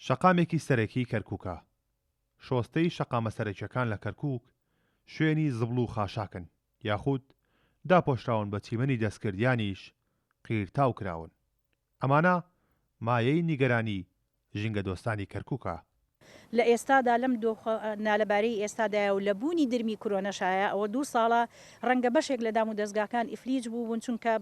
شەقامێکی سەرەکی کەرکووکە. شۆستەی شەقامە سەرەکیەکان لە کەرکووک شوێنی زبڵ و خاشاکن، یاخود داپۆشراون بە چیمەنی دەستکردیانیش قیرتاو کراون. ئەمانە مایەی نیگەرانی ژینگە دۆستانی کەرکووکە. لە ئێستادا لەم نالەبارەی ئێستادایە و لە بوونی درمی کۆرۆنەشایە ئەوە 2 ساڵە ڕەنگە بەشێک لە دام و دەستگاکان ئیفلیج بوون چونکە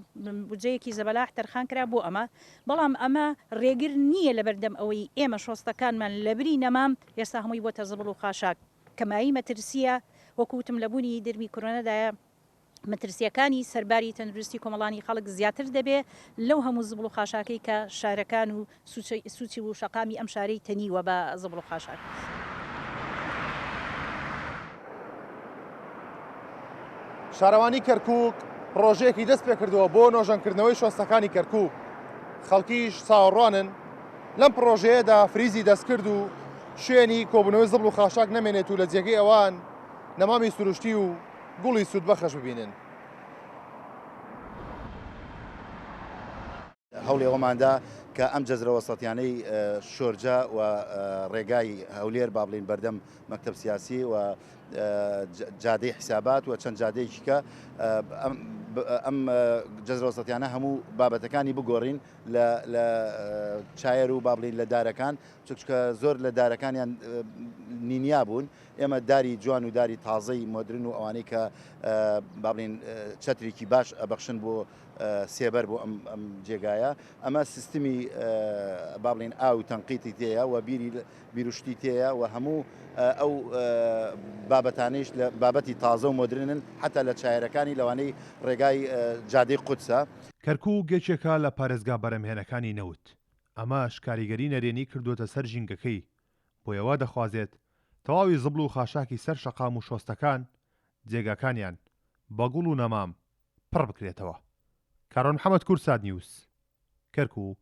بجەیەکی زەبەلاح تەرخان کرا بۆ ئەمە، بەڵام ئەمە ڕێگر نییە لە بەردەم ئەوەی ئێمە شۆستەکانمان لەبری نەمام ئێستا هەمووی بۆتە زبڵ و خاشاک. کەمایی مەترسیە وەکوتم لە بوونی درمی کۆرۆنەدایە مەترسیەکانی سەرباری تەندروستی کۆمەڵانی خەڵک زیاتر دەبێ لەو هەموو زبڵ و خاشاکەی کە شارەکان و سوچی و شەقامی ئەم شارەی تەنیوە بە زبڵ و خاشاک. شارەوانی کەرکووک ڕۆژێکی دەست پێ کردەوە بۆ نۆژەنکردنەوەی شۆستەکانی کەرکووک. خەڵکیش چاوەڕوانن لەم پرۆژەیەدا فریزی دەستکرد و شوێنی کۆبوونەوەی زبڵ و خاشاک نەمێنێت و لە جێگەی ئەوان نەمامی سروشتی و گوڵی سوودبەخش ببینن. هەوڵی ئەوماندا کە ئەم جەزرە وەسەطیانەی شۆرجە و ڕێگای هەولێر با بڵین بەردەم مەکتەب سیاسی و جادەی حسابات و چەند جادەیەکی کە ئەم جەزرە وەسەطیانە هەموو بابەتەکانی بگۆڕین لە چایر و با بڵین لە دارەکان، چونکە زۆر لە دارەکانیان نینیا بوون. ئێمە داری جوان و داری تازەی مۆدرن و ئەوانەی کە با بڵین چەترێکی باش ئەبەخشن بۆ سێبەر بۆ ئەم جێگایە. ئەمە سیستمی با بڵین ئاو تەنقیتی تێیە و بیرروشتی تێیە و هەموو ئەو بابەتانەیش لە بابەتی تازە و مۆدرنن حتا لە چایرەکانی لەوانەی ڕێگای جادەی قودسە. کەرکووک گەچێکە لە پارێزگا بەرەمهێنەکانی نەوت. ئەمەش کاریگەری نەرێنی کردوتە سەر ژینگەکەی، بۆیەوە دەخوازێت تەواوی زبڵ و خاشاکی سەر شەقام و شۆستەکان جێگاکانیان بە گوڵ و نەمام پڕ بکرێتەوە. کارۆن محەممەد کورساد نیوس، کەرکووک.